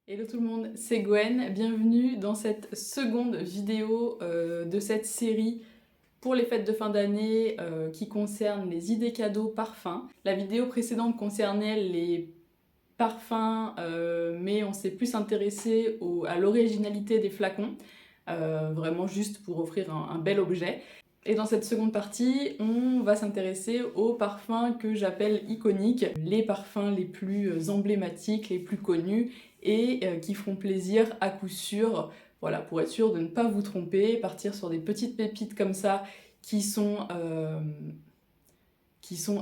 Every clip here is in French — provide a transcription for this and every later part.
Hello tout le monde, c'est Gwen, bienvenue dans cette seconde vidéo de cette série pour les fêtes de fin d'année qui concerne les idées cadeaux parfums. La vidéo précédente concernait les parfums mais on s'est plus intéressé à l'originalité des flacons, vraiment juste pour offrir un bel objet. Et dans cette seconde partie, on va s'intéresser aux parfums que j'appelle iconiques, les parfums les plus emblématiques, les plus connus et qui feront plaisir à coup sûr, voilà, pour être sûr de ne pas vous tromper, partir sur des petites pépites comme ça qui sont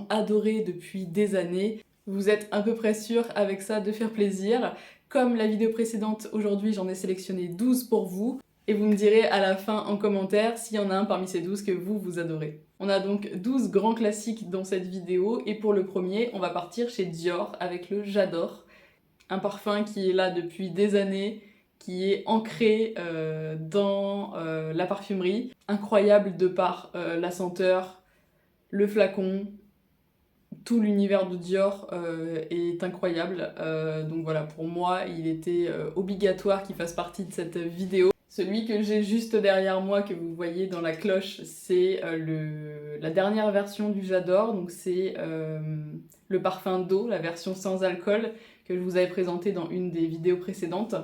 adorées depuis des années. Vous êtes à peu près sûr avec ça de faire plaisir. Comme la vidéo précédente, aujourd'hui j'en ai sélectionné 12 pour vous. Et vous me direz à la fin en commentaire s'il y en a un parmi ces 12 que vous adorez. On a donc 12 grands classiques dans cette vidéo, et pour le premier, on va partir chez Dior avec le J'adore. Un parfum qui est là depuis des années, qui est ancré dans la parfumerie. Incroyable de par la senteur, le flacon, tout l'univers de Dior est incroyable. Donc voilà, pour moi, il était obligatoire qu'il fasse partie de cette vidéo. Celui que j'ai juste derrière moi, que vous voyez dans la cloche, c'est la dernière version du J'adore. Donc c'est le parfum d'eau, la version sans alcool, que je vous avais présenté dans une des vidéos précédentes.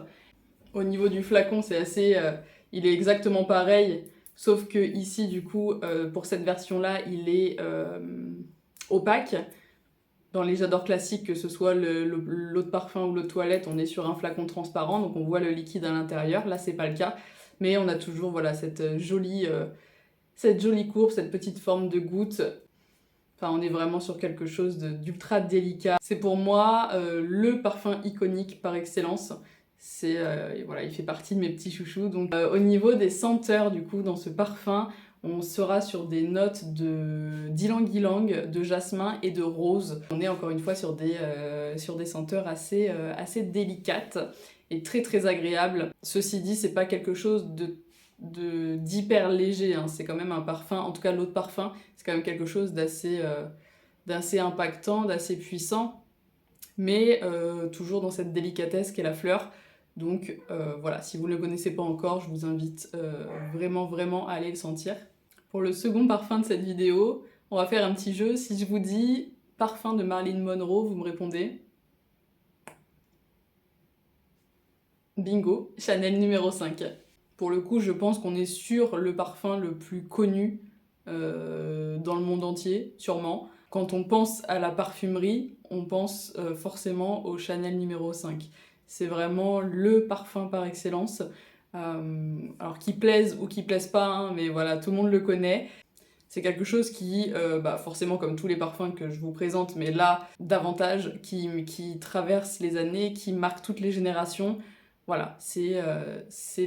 Au niveau du flacon, c'est assez... il est exactement pareil, sauf que ici, du coup, pour cette version-là, il est opaque. Dans les J'adore classiques, que ce soit l'eau de parfum ou l'eau de toilette, on est sur un flacon transparent, donc on voit le liquide à l'intérieur. Là, c'est pas le cas, mais on a toujours voilà, cette jolie courbe, cette petite forme de goutte. Enfin, on est vraiment sur quelque chose d'ultra délicat. C'est pour moi le parfum iconique par excellence. Voilà, il fait partie de mes petits chouchous. Donc, au niveau des senteurs, du coup, dans ce parfum, on sera sur des notes d'ylang-ylang, de jasmin et de rose. On est encore une fois sur des senteurs assez délicates et très très agréables. Ceci dit, c'est pas quelque chose d'hyper léger, hein. C'est quand même un parfum, en tout cas l'eau de parfum, c'est quand même quelque chose d'assez impactant, d'assez puissant, mais toujours dans cette délicatesse qu'est la fleur. Donc voilà, si vous ne le connaissez pas encore, je vous invite vraiment à aller le sentir. Pour le second parfum de cette vidéo, on va faire un petit jeu. Si je vous dis parfum de Marilyn Monroe, vous me répondez. Bingo, Chanel numéro 5. Pour le coup, je pense qu'on est sur le parfum le plus connu dans le monde entier, sûrement. Quand on pense à la parfumerie, on pense forcément au Chanel numéro 5. C'est vraiment le parfum par excellence. Alors qu'il plaise ou qu'il plaise pas, hein, mais voilà, tout le monde le connaît. C'est quelque chose qui, forcément comme tous les parfums que je vous présente, mais là, davantage, qui traverse les années, qui marque toutes les générations. Voilà, c'est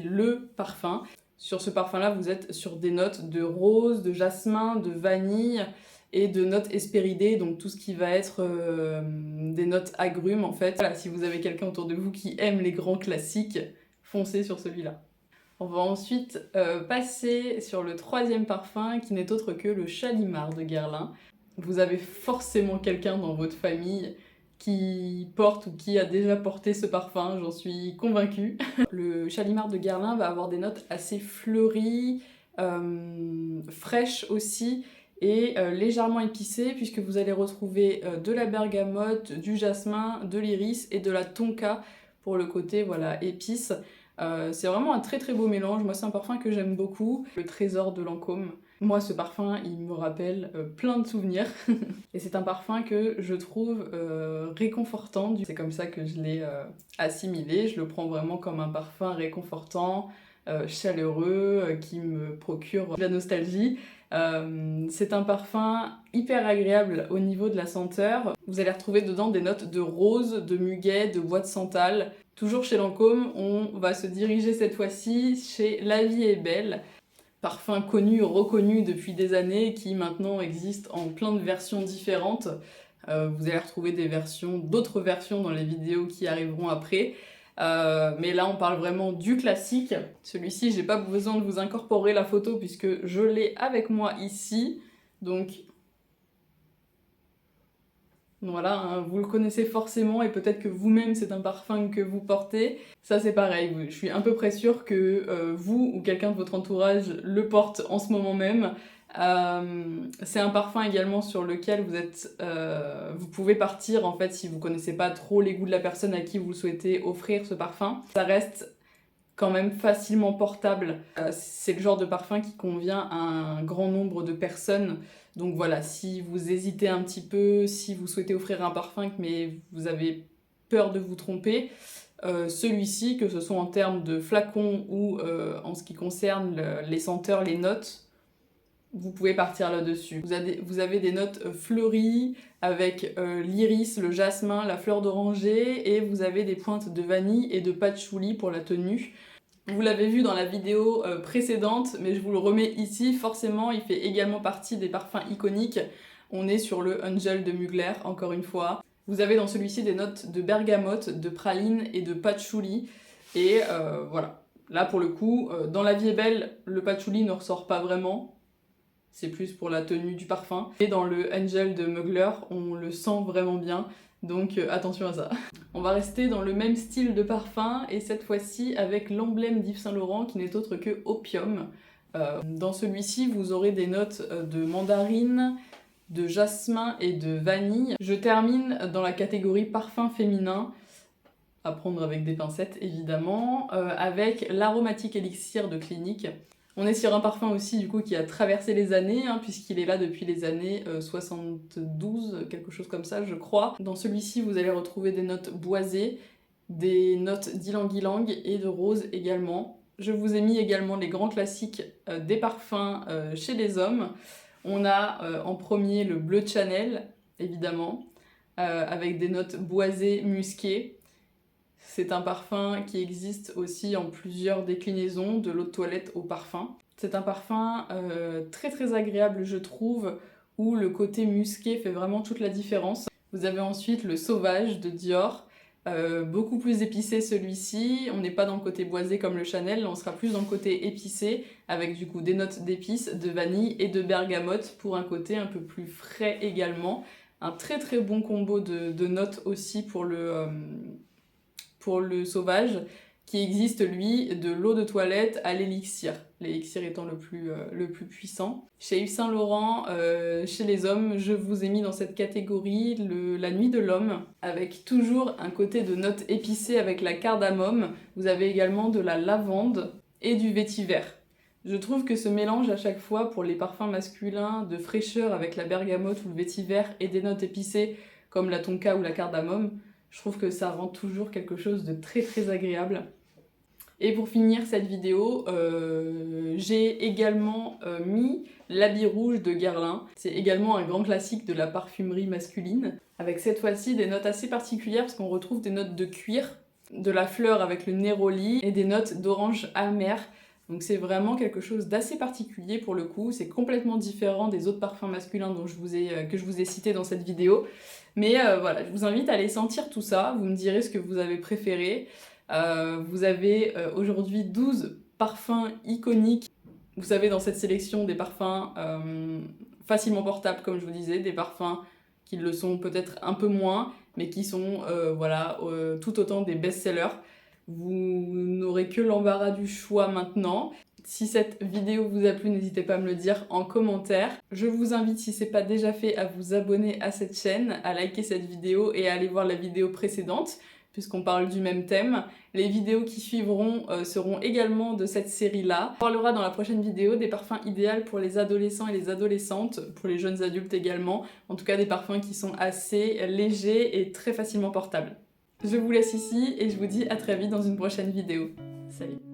le parfum. Sur ce parfum-là, vous êtes sur des notes de rose, de jasmin, de vanille et de notes hespéridées, donc tout ce qui va être des notes agrumes en fait. Voilà, si vous avez quelqu'un autour de vous qui aime les grands classiques, foncez sur celui-là. On va ensuite passer sur le troisième parfum qui n'est autre que le Shalimar de Guerlain. Vous avez forcément quelqu'un dans votre famille qui porte ou qui a déjà porté ce parfum, j'en suis convaincue. Le Shalimar de Guerlain va avoir des notes assez fleuries, fraîches aussi, et légèrement épicées, puisque vous allez retrouver de la bergamote, du jasmin, de l'iris et de la tonka pour le côté voilà, épice. C'est vraiment un très très beau mélange. Moi, c'est un parfum que j'aime beaucoup. Le Trésor de Lancôme. Moi, ce parfum, il me rappelle plein de souvenirs. Et c'est un parfum que je trouve réconfortant. C'est comme ça que je l'ai assimilé. Je le prends vraiment comme un parfum réconfortant, chaleureux, qui me procure de la nostalgie. C'est un parfum hyper agréable au niveau de la senteur. Vous allez retrouver dedans des notes de rose, de muguet, de bois de santal. Toujours chez Lancôme, on va se diriger cette fois-ci chez La Vie est belle. Parfum connu, reconnu depuis des années, qui maintenant existe en plein de versions différentes. Vous allez retrouver d'autres versions dans les vidéos qui arriveront après. Mais là on parle vraiment du classique. Celui-ci, j'ai pas besoin de vous incorporer la photo puisque je l'ai avec moi ici. Donc Voilà, hein, vous le connaissez forcément et peut-être que vous-même c'est un parfum que vous portez. Ça c'est pareil, je suis à peu près sûre que vous ou quelqu'un de votre entourage le porte en ce moment même. C'est un parfum également sur lequel vous pouvez partir en fait si vous connaissez pas trop les goûts de la personne à qui vous souhaitez offrir ce parfum. Ça reste quand même facilement portable. C'est le genre de parfum qui convient à un grand nombre de personnes. Donc voilà, si vous hésitez un petit peu, si vous souhaitez offrir un parfum mais vous avez peur de vous tromper, celui-ci, que ce soit en termes de flacon ou en ce qui concerne les senteurs, les notes, vous pouvez partir là-dessus. Vous avez des notes fleuries avec l'iris, le jasmin, la fleur d'oranger et vous avez des pointes de vanille et de patchouli pour la tenue. Vous l'avez vu dans la vidéo précédente, mais je vous le remets ici. Forcément, il fait également partie des parfums iconiques. On est sur le Angel de Mugler, encore une fois. Vous avez dans celui-ci des notes de bergamote, de praline et de patchouli. Et voilà. Là, pour le coup, dans La Vie est belle, le patchouli ne ressort pas vraiment. C'est plus pour la tenue du parfum. Et dans le Angel de Mugler, on le sent vraiment bien. Donc attention à ça. On va rester dans le même style de parfum et cette fois-ci avec l'emblème d'Yves Saint Laurent qui n'est autre que Opium. Dans celui-ci, vous aurez des notes de mandarine, de jasmin et de vanille. Je termine dans la catégorie parfum féminin, à prendre avec des pincettes évidemment, avec l'aromatique élixir de Clinique. On est sur un parfum aussi du coup qui a traversé les années, hein, puisqu'il est là depuis les années 72, quelque chose comme ça je crois. Dans celui-ci vous allez retrouver des notes boisées, des notes d'ylang-ylang et de rose également. Je vous ai mis également les grands classiques des parfums chez les hommes. On a en premier le bleu Chanel, évidemment, avec des notes boisées, musquées. C'est un parfum qui existe aussi en plusieurs déclinaisons, de l'eau de toilette au parfum. C'est un parfum très très agréable je trouve, où le côté musqué fait vraiment toute la différence. Vous avez ensuite le Sauvage de Dior, beaucoup plus épicé celui-ci. On n'est pas dans le côté boisé comme le Chanel, on sera plus dans le côté épicé, avec du coup des notes d'épices, de vanille et de bergamote pour un côté un peu plus frais également. Un très très bon combo de notes aussi pour le Sauvage, qui existe lui de l'eau de toilette à l'élixir. L'élixir étant le plus puissant. Chez Yves Saint Laurent, chez les hommes, je vous ai mis dans cette catégorie la Nuit de l'homme, avec toujours un côté de notes épicées avec la cardamome. Vous avez également de la lavande et du vétiver. Je trouve que ce mélange à chaque fois pour les parfums masculins de fraîcheur avec la bergamote ou le vétiver et des notes épicées comme la tonka ou la cardamome, je trouve que ça rend toujours quelque chose de très très agréable. Et pour finir cette vidéo, j'ai également mis l'habit rouge de Guerlain. C'est également un grand classique de la parfumerie masculine, avec cette fois-ci des notes assez particulières parce qu'on retrouve des notes de cuir, de la fleur avec le néroli et des notes d'orange amer. Donc c'est vraiment quelque chose d'assez particulier pour le coup, c'est complètement différent des autres parfums masculins que je vous ai cités dans cette vidéo. Mais voilà, je vous invite à aller sentir tout ça, vous me direz ce que vous avez préféré. Vous avez aujourd'hui 12 parfums iconiques. Vous savez, dans cette sélection, des parfums facilement portables, comme je vous disais, des parfums qui le sont peut-être un peu moins, mais qui sont tout autant des best-sellers. Vous n'aurez que l'embarras du choix maintenant. Si cette vidéo vous a plu, n'hésitez pas à me le dire en commentaire. Je vous invite, si ce n'est pas déjà fait, à vous abonner à cette chaîne, à liker cette vidéo et à aller voir la vidéo précédente, puisqu'on parle du même thème. Les vidéos qui suivront seront également de cette série-là. On parlera dans la prochaine vidéo des parfums idéaux pour les adolescents et les adolescentes, pour les jeunes adultes également. En tout cas, des parfums qui sont assez légers et très facilement portables. Je vous laisse ici et je vous dis à très vite dans une prochaine vidéo. Salut!